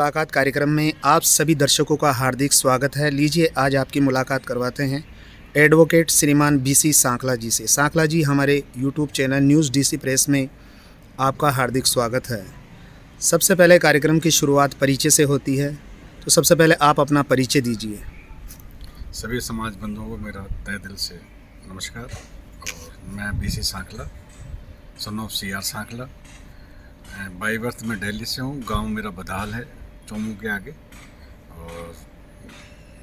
मुलाकात कार्यक्रम में आप सभी दर्शकों का हार्दिक स्वागत है। लीजिए आज आपकी मुलाकात करवाते हैं एडवोकेट श्रीमान बीसी सांखला जी से। सांखला जी, हमारे YouTube channel news DC press में आपका हार्दिक स्वागत है। सबसे पहले कार्यक्रम की शुरुआत परिचय से होती है, तो सबसे पहले आप अपना परिचय दीजिए। सभी समाज बंधुओं को मेरा तहे दिल से नमस्कार। और मैं BC Sankhla, son of CR Sankhla. By birth मैं दिल्ली से हूँ। गांव मेरा बदाल है, चौमू के आगे। और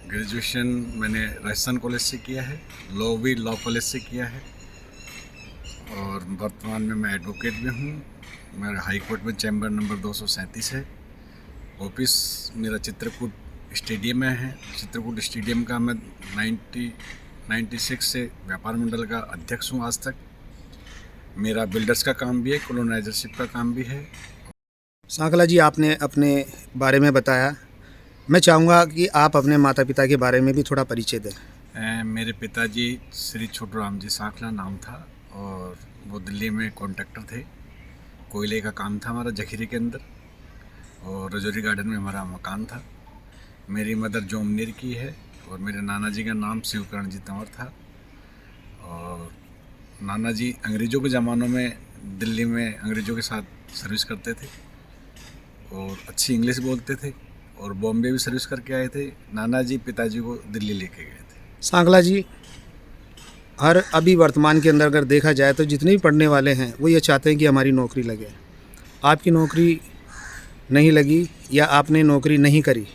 ग्रेजुएशन मैंने राजस्थान कॉलेज से किया है, लॉ भी लॉ कॉलेज से किया है। और वर्तमान में मैं एडवोकेट भी हूँ। मेरा हाई कोर्ट में चैम्बर नंबर 237 है। ऑफिस मेरा चित्रकूट स्टेडियम में है। चित्रकूट स्टेडियम का मैं 1996 से व्यापार मंडल का अध्यक्ष हूँ आज तक। मेरा बिल्डर्स का काम भी है, कॉलोनाइजरशिप का काम भी है। सांखला जी, आपने अपने बारे में बताया, मैं चाहूँगा कि आप अपने माता पिता के बारे में भी थोड़ा परिचय दें। मेरे पिताजी श्री छोटू राम जी सांखला नाम था, और वो दिल्ली में कॉन्ट्रैक्टर थे। कोयले का काम था हमारा जखीरे के अंदर, और रजौरी गार्डन में हमारा मकान था। मेरी मदर जोमनेर की है, और मेरे नाना जी का नाम शिवकरण जी तंवर था। और नाना जी अंग्रेज़ों के ज़मानों में दिल्ली में अंग्रेज़ों के साथ सर्विस करते थे, और अच्छी इंग्लिश बोलते थे, और बॉम्बे भी सर्विस करके आए थे। नाना जी पिताजी को दिल्ली लेके गए थे। सांखला जी, हर अभी वर्तमान के अंदर अगर देखा जाए तो जितने भी पढ़ने वाले हैं वो ये चाहते हैं कि हमारी नौकरी लगे। आपकी नौकरी नहीं लगी या आपने नौकरी नहीं करी?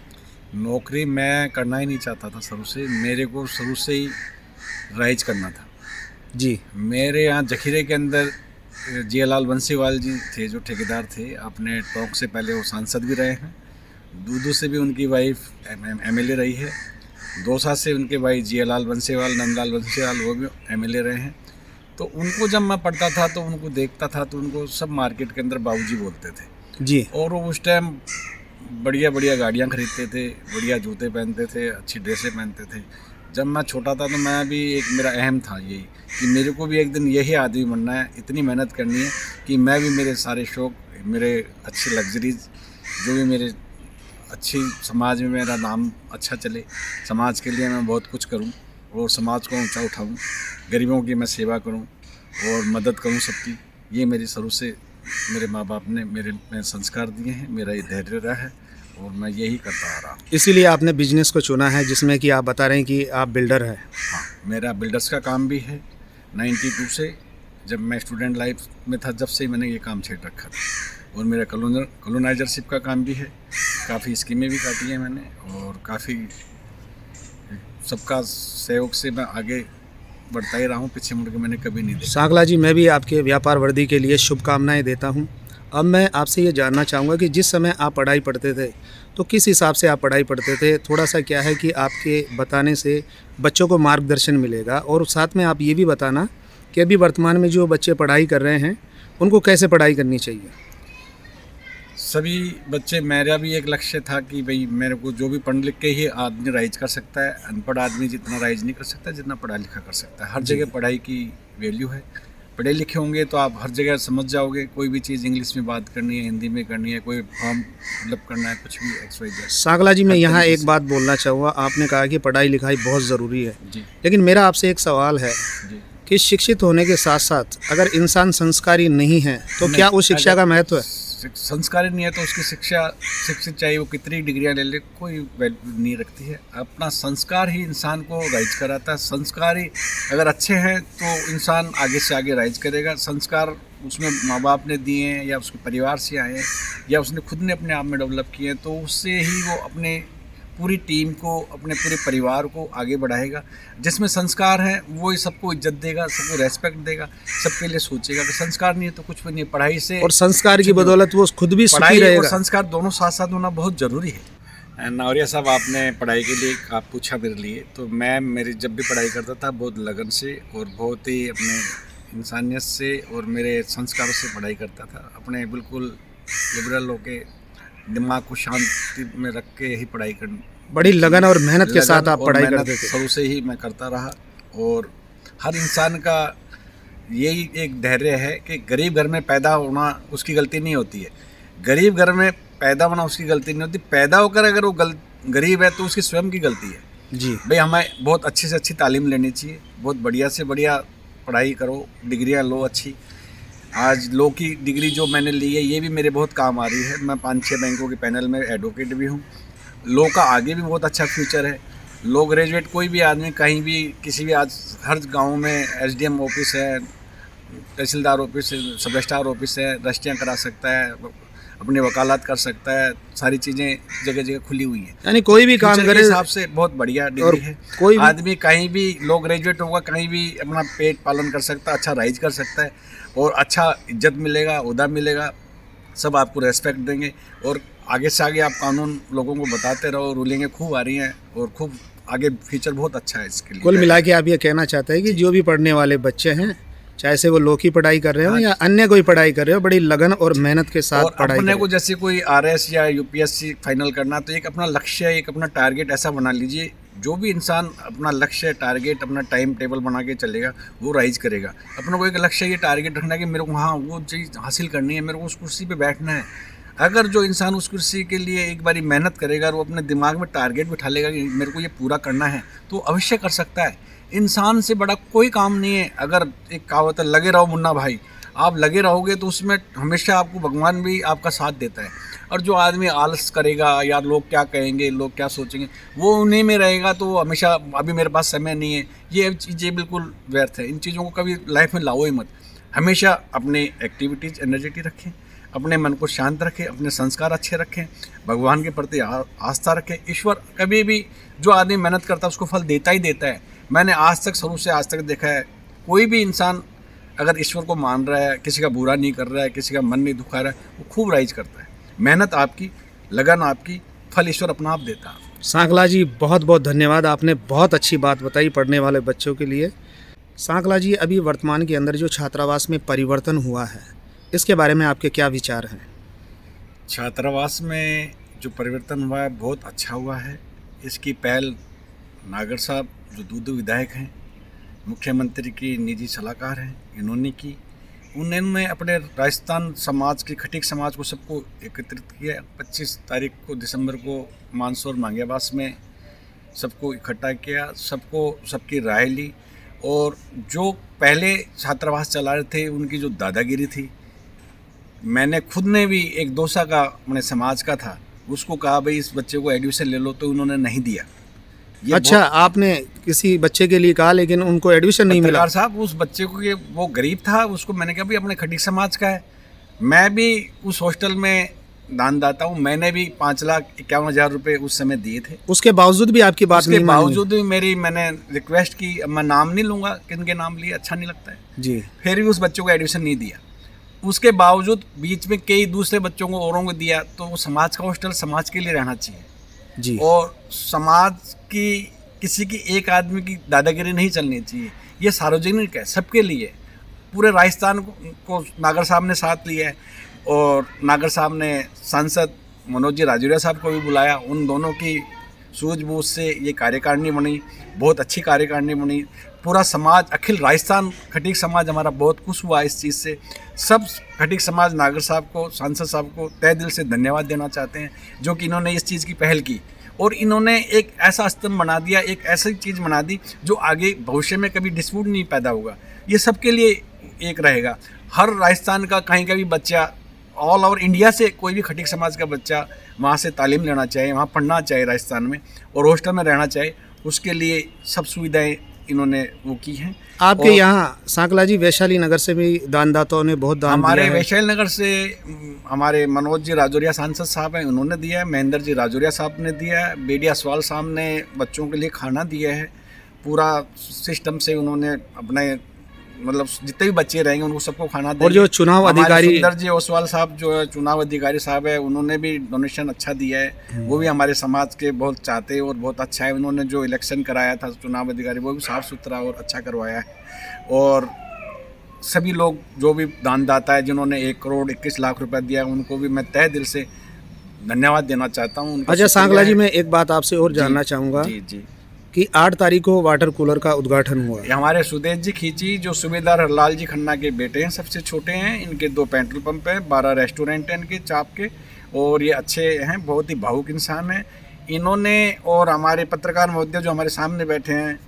नौकरी मैं करना ही नहीं चाहता था शुरू से। मेरे को शुरू से ही राइज करना था जी। मेरे यहाँ जखीरे के अंदर जियालाल बंसीवाल जी थे जो ठेकेदार थे। अपने टॉक से पहले वो सांसद भी रहे हैं। दूदू से भी उनकी वाइफ MLA रही है। दौसा से उनके भाई जियालाल बंसीवाल, नंदलाल बंसीवाल, वो भी MLA रहे हैं। तो उनको जब मैं पढ़ता था तो उनको देखता था तो उनको सब मार्केट के अंदर बाबूजी बोलते थे जी। और वो उस टाइम बढ़िया बढ़िया गाड़ियाँ खरीदते थे, बढ़िया जूते पहनते थे, अच्छी ड्रेसें पहनते थे। जब मैं छोटा था तो मैं भी मेरा अहम था यही कि मेरे को भी एक दिन यही आदमी बनना है। इतनी मेहनत करनी है कि मैं भी मेरे सारे शौक, मेरे अच्छे लग्जरीज, जो भी मेरे अच्छी समाज में मेरा नाम अच्छा चले, समाज के लिए मैं बहुत कुछ करूं और समाज को ऊंचा उठाऊं, गरीबों की मैं सेवा करूं और मदद करूं सबकी। ये मेरी शुरू से मेरे माँ बाप ने मेरे में संस्कार दिए हैं। मेरा ये धैर्य रहा है और मैं यही करता आ रहा हूँ। इसीलिए आपने बिजनेस को चुना है, जिसमें कि आप बता रहे हैं कि आप बिल्डर हैं। हाँ, मेरा बिल्डर्स का काम भी है। 92 से जब मैं स्टूडेंट लाइफ में था, जब से मैंने ये काम छेड़ रखा था। और मेरा कॉलोनाइजरशिप का काम भी है। काफ़ी स्कीमें भी काटी हैं मैंने, और काफ़ी सबका सहयोग से मैं आगे बढ़ता ही रहा हूँ। पीछे मुड़ के मैंने कभी नहीं देखा। सांखला जी, मैं भी आपके व्यापार वृद्धि के लिए शुभकामनाएं देता हूं। अब मैं आपसे ये जानना चाहूँगा कि जिस समय आप पढ़ाई पढ़ते थे तो किस हिसाब से आप पढ़ाई पढ़ते थे? थोड़ा सा क्या है कि आपके बताने से बच्चों को मार्गदर्शन मिलेगा, और साथ में आप ये भी बताना कि अभी वर्तमान में जो बच्चे पढ़ाई कर रहे हैं उनको कैसे पढ़ाई करनी चाहिए। सभी बच्चे, मेरा भी एक लक्ष्य था कि भाई मेरे को जो भी पढ़ लिख के ही आदमी राइज कर सकता है। अनपढ़ आदमी जितना राइज नहीं कर सकता जितना पढ़ा लिखा कर सकता है। हर जगह पढ़ाई की वैल्यू है। पढ़े लिखे होंगे तो आप हर जगह समझ जाओगे। कोई भी चीज़ इंग्लिश में बात करनी है, हिंदी में करनी है, कोई फॉर्म फिलअप करना है, कुछ भी XYZ। सांखला जी, मैं यहाँ एक बात बोलना चाहूँगा। आपने कहा कि पढ़ाई लिखाई बहुत ज़रूरी है जी लेकिन मेरा आपसे एक सवाल है जी। कि शिक्षित होने के साथ साथ अगर इंसान संस्कारी नहीं है तो नहीं, क्या उस शिक्षा का महत्व है? संस्कारी नहीं है तो उसकी शिक्षा, शिक्षित चाहे वो कितनी डिग्रियां ले ले, कोई वैल्यू नहीं रखती है। अपना संस्कार ही इंसान को राइज कराता है। संस्कार ही अगर अच्छे हैं तो इंसान आगे से आगे राइज करेगा। संस्कार उसमें माँ बाप ने दिए हैं या उसके परिवार से आए हैं या उसने खुद ने अपने आप में डेवलप किए हैं, तो उससे ही वो अपने पूरी टीम को, अपने पूरे परिवार को आगे बढ़ाएगा। जिसमें संस्कार है वो ही सबको इज्जत देगा, सबको रेस्पेक्ट देगा, सबके लिए सोचेगा। कि संस्कार नहीं है तो कुछ भी नहीं है। पढ़ाई से और संस्कार की बदौलत वो खुद भी सुखी पढ़ाई और रहेगा। संस्कार दोनों साथ साथ होना बहुत ज़रूरी है। नौरिया साहब, आपने पढ़ाई के लिए आप पूछा मेरे लिए, तो मैं मेरी जब भी पढ़ाई करता था बहुत लगन से और बहुत ही अपने इंसानियत से और मेरे संस्कारों से पढ़ाई करता था। अपने बिल्कुल लिबरल होके दिमाग को शांति में रख के ही पढ़ाई कर, बड़ी लगन और मेहनत के साथ आप पढ़ाई करते थे। शुरू से ही मैं करता रहा। और हर इंसान का यही एक धैर्य है कि गरीब घर में पैदा होना उसकी गलती नहीं होती है। गरीब घर में पैदा होना उसकी गलती नहीं होती, पैदा होकर अगर वो गरीब है तो उसकी स्वयं की गलती है। जी। भाई हमें बहुत अच्छी से अच्छी तालीम लेनी चाहिए, बहुत बढ़िया से बढ़िया पढ़ाई करो, डिग्रियां लो अच्छी। आज लॉ की डिग्री जो मैंने ली है ये भी मेरे बहुत काम आ रही है। मैं 5-6 बैंकों के पैनल में एडवोकेट भी हूँ। लॉ का आगे भी बहुत अच्छा फ्यूचर है। लॉ ग्रेजुएट कोई भी आदमी कहीं भी किसी भी, आज हर गांव में एसडीएम ऑफिस है, तहसीलदार ऑफिस है, सब रजिस्ट्रार ऑफिस है, रजिस्ट्रियाँ करा सकता है, अपनी वकालत कर सकता है, सारी चीज़ें जगह जगह खुली हुई हैं। यानी कोई भी काम फ्यूचर के करे हिसाब से बहुत बढ़िया डिग्री है। कोई भी आदमी कहीं भी लॉ ग्रेजुएट होगा, कहीं भी अपना पेट पालन कर सकता है, अच्छा राइज कर सकता है और अच्छा इज्जत मिलेगा, ओहदा मिलेगा, सब आपको रेस्पेक्ट देंगे। और आगे से आगे आप कानून लोगों को बताते रहो, रूलिंगें खूब आ रही हैं और खूब आगे फ्यूचर बहुत अच्छा है इसके लिए। कुल मिला के आप ये कहना चाहते हैं कि जो भी पढ़ने वाले बच्चे हैं, चाहे से वो लॉ की पढ़ाई कर रहे हो या अन्य कोई पढ़ाई कर रहे हो, बड़ी लगन और मेहनत के साथ और पढ़ाई अपने करें। को जैसे कोई आरएस या यूपीएससी फाइनल करना, तो एक अपना लक्ष्य, एक अपना टारगेट ऐसा बना लीजिए। जो भी इंसान अपना लक्ष्य, टारगेट, अपना टाइम टेबल बना के चलेगा वो राइज करेगा। अपने को एक लक्ष्य, ये टारगेट रखना कि मेरे को हाँ वो चीज़ हासिल करनी है, मेरे को उस कुर्सी पे बैठना है। अगर जो इंसान उस कुर्सी के लिए एक बारी मेहनत करेगा और वो अपने दिमाग में टारगेट बिठा लेगा कि मेरे को ये पूरा करना है, तो अवश्य कर सकता है। इंसान से बड़ा कोई काम नहीं है। अगर एक कहावत है, लगे रहो मुन्ना भाई, आप लगे रहोगे तो उसमें हमेशा आपको भगवान भी आपका साथ देता है। और जो आदमी आलस करेगा, यार लोग क्या कहेंगे, लोग क्या सोचेंगे, वो उन्हीं में रहेगा, तो हमेशा अभी मेरे पास समय नहीं है, ये चीज़ें बिल्कुल व्यर्थ है। इन चीज़ों को कभी लाइफ में लाओ ही मत। हमेशा अपनी एक्टिविटीज़ एनर्जेटिक रखें, अपने मन को शांत रखें, अपने संस्कार अच्छे रखें, भगवान के प्रति आस्था रखें। ईश्वर कभी भी, जो आदमी मेहनत करता है उसको फल देता ही देता है। मैंने आज तक, शुरू से आज तक देखा है, कोई भी इंसान अगर ईश्वर को मान रहा है, किसी का बुरा नहीं कर रहा है, किसी का मन नहीं दुखा रहा है, वो खूब राइज करता है। मेहनत आपकी, लगन आपकी, फल ईश्वर अपना आप देता है। सांकला जी, बहुत बहुत धन्यवाद, आपने बहुत अच्छी बात बताई पढ़ने वाले बच्चों के लिए। सांकला जी, अभी वर्तमान के अंदर जो छात्रावास में परिवर्तन हुआ है, इसके बारे में आपके क्या विचार हैं? छात्रावास में जो परिवर्तन हुआ है बहुत अच्छा हुआ है। इसकी पहल नागर साहब जो दूध विधायक हैं, मुख्यमंत्री की निजी सलाहकार हैं, इन्होंने की। उन्होंने अपने राजस्थान समाज की, खटीक समाज को सबको एकत्रित किया। 25 तारीख को दिसंबर को मानसौर मांगियाबास में सबको इकट्ठा किया, सबको सबकी राय ली। और जो पहले छात्रावास चला रहे थे उनकी जो दादागिरी थी, मैंने खुद ने भी एक दोसा का अपने समाज का था, उसको कहा भाई इस बच्चे को एडमिशन ले लो, तो उन्होंने नहीं दिया। अच्छा, आपने किसी बच्चे के लिए कहा लेकिन उनको एडमिशन नहीं मिला? पत्रकार साहब, उस बच्चे को, वो गरीब था, उसको मैंने कहा भाई अपने खटीक समाज का है। मैं भी उस हॉस्टल में दानदाता हूँ, मैंने भी 5,51,000 रुपये उस समय दिए थे। उसके बावजूद भी आपकी बात नहीं मानी? बावजूद भी मैंने रिक्वेस्ट की, अब मैं नाम नहीं लूँगा, किनके नाम लिए अच्छा नहीं लगता है जी। फिर भी उस बच्चे को एडमिशन नहीं दिया। उसके बावजूद बीच में कई दूसरे बच्चों को, औरों को दिया। तो वो समाज का हॉस्टल समाज के लिए रहना चाहिए जी। और समाज की किसी की एक आदमी की दादागिरी नहीं चलनी चाहिए। ये सार्वजनिक है, सबके लिए। पूरे राजस्थान को नागर साहब ने साथ लिया है और नागर साहब ने सांसद मनोज जी राजौरिया साहब को भी बुलाया। उन दोनों की सूझबूझ से ये कार्यकारिणी बनी, बहुत अच्छी कार्यकारिणी बनी। पूरा समाज, अखिल राजस्थान खटीक समाज हमारा बहुत खुश हुआ इस चीज़ से। सब खटीक समाज नागर साहब को, सांसद साहब को तहे दिल से धन्यवाद देना चाहते हैं, जो कि इन्होंने इस चीज़ की पहल की और इन्होंने एक ऐसा स्तंभ बना दिया, एक ऐसी चीज़ बना दी जो आगे भविष्य में कभी डिस्प्यूट नहीं पैदा होगा। ये सबके लिए एक रहेगा। हर राजस्थान का कहीं का भी बच्चा, ऑल ओवर इंडिया से कोई भी खटीक समाज का बच्चा वहाँ से तालीम लेना चाहे, वहाँ पढ़ना चाहे राजस्थान में और हॉस्टल में रहना चाहे, उसके लिए सब सुविधाएं इन्होंने वो की हैं। आपके यहाँ सांकला जी वैशाली नगर से भी दानदाताओं ने बहुत दान दिया है। हमारे वैशाली नगर से हमारे मनोज जी राजौरिया सांसद साहब हैं, उन्होंने दिया है। महेंद्र जी राजौरिया साहब ने दिया है। बेडिया सवाल साहब ने बच्चों के लिए खाना दिया है। पूरा सिस्टम से उन्होंने अपने, मतलब जितने भी बच्चे रहेंगे उनको सबको खाना दिया। और जो चुनाव अधिकारी सुंदर जी ओसवाल साहब जो है चुनाव अधिकारी साहब है, उन्होंने भी डोनेशन अच्छा दिया है। वो भी हमारे समाज के बहुत चाहते हैं और बहुत अच्छा है। उन्होंने जो इलेक्शन कराया था चुनाव अधिकारी, वो भी साफ़ सुथरा और अच्छा करवाया है। और सभी लोग जो भी दानदाता है जिन्होंने 1,21,00,000 रुपये दिया, उनको भी मैं तहे दिल से धन्यवाद देना चाहता हूँ। अच्छा सांकला जी, मैं एक बात आपसे और जानना चाहूँगा जी जी कि 8 तारीख को वाटर कूलर का उद्घाटन हुआ। ये हमारे सुदेश जी खींची जो सूबेदार हरलाल जी खन्ना के बेटे हैं, सबसे छोटे हैं। इनके 2 पेट्रोल पंप हैं, 12 रेस्टोरेंट हैं इनके चाप के, और ये अच्छे हैं, बहुत ही भावुक इंसान हैं। इन्होंने और हमारे पत्रकार महोदय जो हमारे सामने बैठे हैं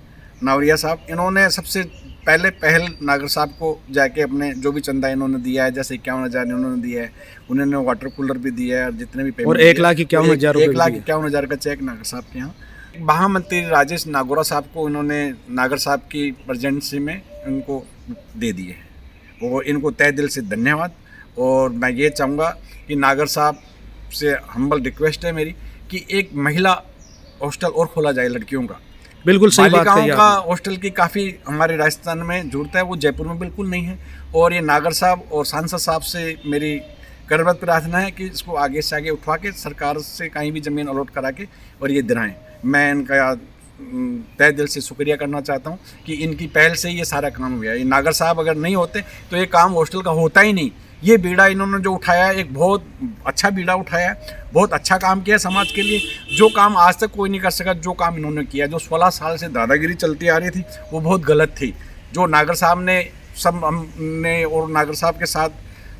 नावरिया साहब, इन्होंने सबसे पहले पहल नागर साहब को जाके अपने जो भी चंदा इन्होंने दिया है, जैसे 51,000 इन्होंने दिया है, उन्होंने वाटर कूलर भी दिया है, और जितने भी पेमेंट, और 1,51,000 1,51,000 का चेक नागर साहब के यहाँ। महामंत्री राजेश नागोरा साहब को इन्होंने नागर साहब की प्रेजेंसी में इनको दे दिए, और इनको तहे दिल से धन्यवाद। और मैं ये चाहूँगा कि नागर साहब से हम्बल रिक्वेस्ट है मेरी कि एक महिला हॉस्टल और खोला जाए लड़कियों का। बिल्कुल सही बात बालिकाओं कही का आपने। हॉस्टल की काफ़ी हमारे राजस्थान में जरूरत है, वो जयपुर में बिल्कुल नहीं है। और ये नागर साहब और सांसद साहब से मेरी करबद्ध प्रार्थना है कि इसको आगे से आगे उठवा के सरकार से कहीं भी ज़मीन अलॉट करा के और ये दिलाएं। मैं इनका तहे दिल से शुक्रिया करना चाहता हूँ कि इनकी पहल से ये सारा काम हुआ है। ये नागर साहब अगर नहीं होते तो ये काम हॉस्टल का होता ही नहीं। ये बीड़ा इन्होंने जो उठाया है, एक बहुत अच्छा बीड़ा उठाया है, बहुत अच्छा काम किया समाज के लिए, जो काम आज तक कोई नहीं कर सका। जो काम इन्होंने किया, जो 16 साल से दादागिरी चलती आ रही थी, वो बहुत गलत थी। जो नागर साहब ने, सब हमने और नागर साहब के साथ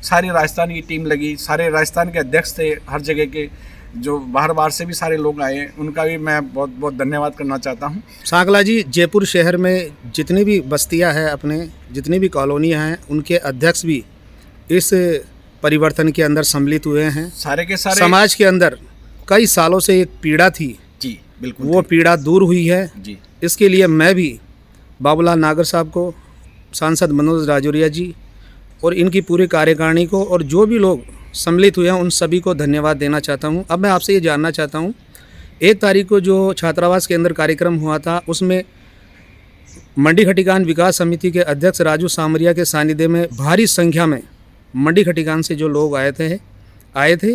सारी राजस्थान की टीम लगी, सारे राजस्थान के अध्यक्ष थे हर जगह के, जो बाहर से भी सारे लोग आए हैं, उनका भी मैं बहुत बहुत धन्यवाद करना चाहता हूँ। सांकला जी, जयपुर शहर में जितनी भी बस्तियां हैं, अपने जितनी भी कॉलोनियां हैं, उनके अध्यक्ष भी इस परिवर्तन के अंदर सम्मिलित हुए हैं। सारे के सारे समाज के अंदर कई सालों से एक पीड़ा थी, जी बिल्कुल, वो पीड़ा दूर हुई है। जी, इसके लिए मैं भी बाबूलाल नागर साहब को, सांसद मनोज राजौरिया जी और इनकी पूरी कार्यकारिणी को, और जो भी लोग सम्मिलित हुए हैं उन सभी को धन्यवाद देना चाहता हूं। अब मैं आपसे ये जानना चाहता हूं, 1 तारीख को जो छात्रावास के अंदर कार्यक्रम हुआ था, उसमें मंडी खटीकान विकास समिति के अध्यक्ष राजू सामरिया के सानिध्य में भारी संख्या में मंडी खटीकान से जो लोग आए थे,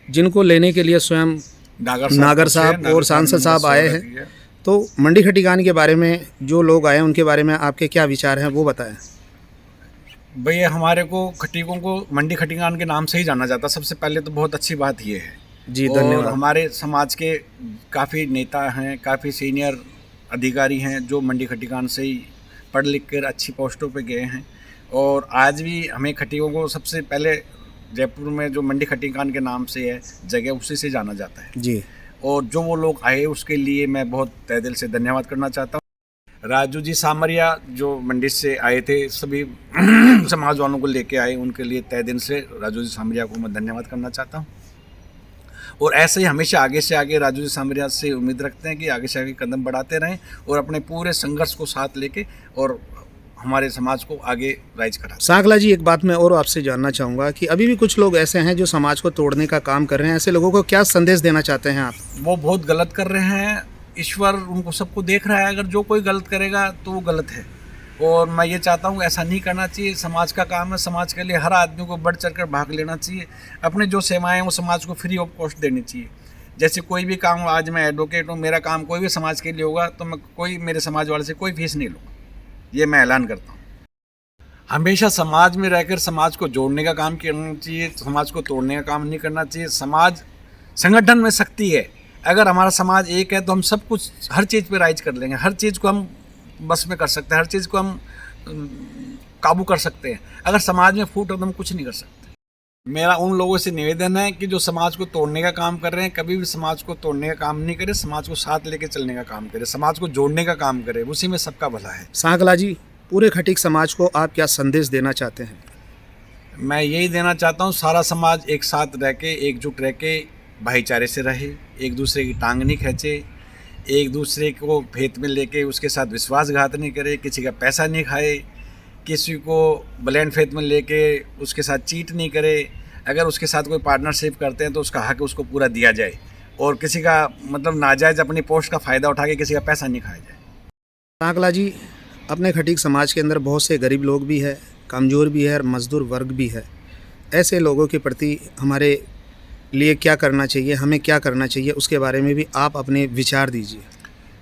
जिनको लेने के लिए स्वयं नागर साहब और सांसद साहब आए हैं। तो मंडी खटीकान के बारे में जो लोग आए हैं, उनके बारे में आपके क्या विचार हैं, वो बताएं। भैया, हमारे को खटीकों को मंडी खटीकान के नाम से ही जाना जाता। सबसे पहले तो बहुत अच्छी बात ये है जी, और धन्यवाद। हमारे समाज के काफ़ी नेता हैं, काफ़ी सीनियर अधिकारी हैं जो मंडी खटीकान से ही पढ़ लिख कर अच्छी पोस्टों पे गए हैं। और आज भी हमें खटीकों को सबसे पहले जयपुर में जो मंडी खटीकान के नाम से है जगह, उसी से जाना जाता है जी। और जो वो लोग आए उसके लिए मैं बहुत तहे दिल से धन्यवाद करना चाहता हूँ। राजू जी सामरिया जो मंडी से आए थे, सभी समाज वालों को लेके आए, उनके लिए तहे दिल से राजू जी सामरिया को मैं धन्यवाद करना चाहता हूँ। और ऐसे ही हमेशा आगे से आगे राजू जी सामरिया से उम्मीद रखते हैं कि आगे से आगे कदम बढ़ाते रहें और अपने पूरे संघर्ष को साथ लेके और हमारे समाज को आगे राइज करा। सांकला जी, एक बात मैं और आपसे जानना चाहूँगा कि अभी भी कुछ लोग ऐसे हैं जो समाज को तोड़ने का काम कर रहे हैं। ऐसे लोगों को क्या संदेश देना चाहते हैं आप? वो बहुत गलत कर रहे हैं। ईश्वर उनको सबको देख रहा है। अगर जो कोई गलत करेगा तो वो गलत है, और मैं ये चाहता हूँ ऐसा नहीं करना चाहिए। समाज का काम है, समाज के लिए हर आदमी को बढ़ चढ़ कर भाग लेना चाहिए। अपने जो सेवाएं वो समाज को फ्री ऑफ कॉस्ट देनी चाहिए। जैसे कोई भी काम, आज मैं एडवोकेट हूँ, मेरा काम कोई भी समाज के लिए होगा तो मैं कोई मेरे समाज वाले से कोई फीस नहीं लूँगा, ये मैं ऐलान करता हूँ। हमेशा समाज में रहकर समाज को जोड़ने का काम करना चाहिए, समाज को तोड़ने का काम नहीं करना चाहिए। समाज संगठन में शक्ति है। अगर हमारा समाज एक है तो हम सब कुछ, हर चीज़ पे राइज कर लेंगे, हर चीज़ को हम बस में कर सकते हैं, हर चीज़ को हम काबू कर सकते हैं। अगर समाज में फूट हो तो हम कुछ नहीं कर सकते। मेरा उन लोगों से निवेदन है कि जो समाज को तोड़ने का काम कर रहे हैं, कभी भी समाज को तोड़ने का काम नहीं करे, समाज को साथ लेके चलने का काम करे, समाज को जोड़ने का काम करे, उसी में सबका भला है। सांकला जी, पूरे खटीक समाज को आप क्या संदेश देना चाहते हैं? मैं यही देना चाहता हूँ, सारा समाज एक साथ रह के, एकजुट रह के भाईचारे से रहे, एक दूसरे की टांग नहीं खींचे, एक दूसरे को भेद में लेके उसके साथ विश्वासघात नहीं करे, किसी का पैसा नहीं खाए, किसी को ब्लैंड फेथ में लेके उसके साथ चीट नहीं करे। अगर उसके साथ कोई पार्टनरशिप करते हैं तो उसका हक उसको पूरा दिया जाए, और किसी का मतलब नाजायज़ अपनी पोस्ट का फ़ायदा उठा के किसी का पैसा नहीं खाया जाए। सांकला जी, अपने खटीक समाज के अंदर बहुत से गरीब लोग भी है, कमज़ोर भी है और मजदूर वर्ग भी है। ऐसे लोगों के प्रति हमारे लिए क्या करना चाहिए, हमें क्या करना चाहिए, उसके बारे में भी आप अपने विचार दीजिए।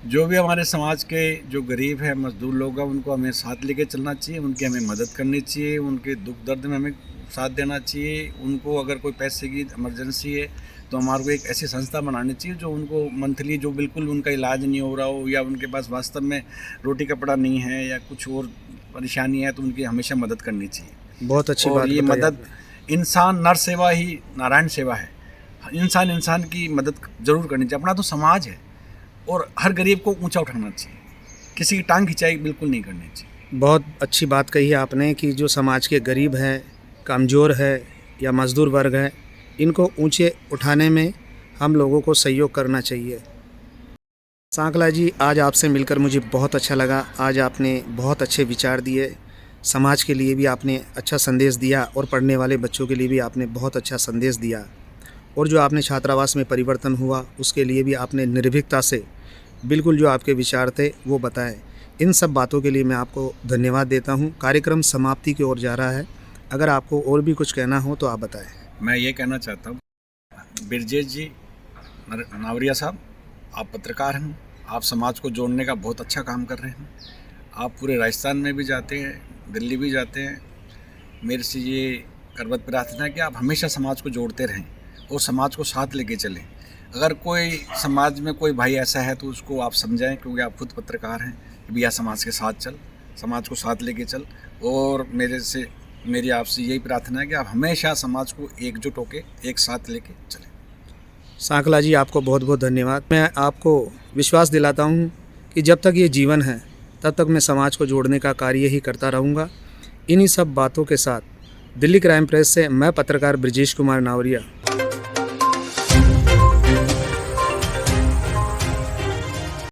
जो भी हमारे समाज के जो गरीब है, मजदूर लोग हैं, उनको हमें साथ लेके चलना चाहिए, उनकी हमें मदद करनी चाहिए, उनके दुख दर्द में हमें साथ देना चाहिए। उनको अगर कोई पैसे की इमरजेंसी है तो हमारे को एक ऐसी संस्था बनानी चाहिए जो उनको मंथली, जो बिल्कुल उनका इलाज नहीं हो रहा हो या उनके पास वास्तव में रोटी कपड़ा नहीं है या कुछ और परेशानी है, तो उनकी हमेशा मदद करनी चाहिए। बहुत अच्छी और बात ये बताई मदद, आपने। इंसान नर सेवा ही नारायण सेवा है। इंसान की मदद जरूर करनी चाहिए। अपना तो समाज है और हर गरीब को ऊंचा उठाना चाहिए, किसी की टांग खिंचाई बिल्कुल नहीं करनी चाहिए। बहुत अच्छी बात कही है आपने कि जो समाज के गरीब हैं, कमज़ोर है या मज़दूर वर्ग है, इनको ऊंचे उठाने में हम लोगों को सहयोग करना चाहिए। सांकला जी, आज आपसे मिलकर मुझे बहुत अच्छा लगा। आज आपने बहुत अच्छे विचार दिए, समाज के लिए भी आपने अच्छा संदेश दिया और पढ़ने वाले बच्चों के लिए भी आपने बहुत अच्छा संदेश दिया। और जो आपने छात्रावास में परिवर्तन हुआ उसके लिए भी आपने निर्भीकता से बिल्कुल जो आपके विचार थे वो बताए। इन सब बातों के लिए मैं आपको धन्यवाद देता हूँ। कार्यक्रम समाप्ति की ओर जा रहा है, अगर आपको और भी कुछ कहना हो तो आप बताएं। मैं ये कहना चाहता हूँ, बिरजेश जी नावरिया साहब, आप पत्रकार हैं, आप समाज को जोड़ने का बहुत अच्छा काम कर रहे हैं। आप पूरे राजस्थान में भी जाते हैं, दिल्ली भी जाते हैं। मेरे से ये करबद्ध प्रार्थना है कि आप हमेशा समाज को जोड़ते रहें और समाज को साथ लेके चलें। अगर कोई समाज में कोई भाई ऐसा है तो उसको आप समझाएं, क्योंकि आप खुद पत्रकार हैं, कि भैया समाज के साथ चल, समाज को साथ लेके चल। और मेरी आपसे यही प्रार्थना है कि आप हमेशा समाज को एकजुट होकर एक साथ लेके चलें। सांकला जी, आपको बहुत बहुत धन्यवाद। मैं आपको विश्वास दिलाता हूँ कि जब तक ये जीवन है तब तक मैं समाज को जोड़ने का कार्य ही करता रहूँगा। इन्हीं सब बातों के साथ दिल्ली क्राइम प्रेस से मैं पत्रकार ब्रजेश कुमार नावरिया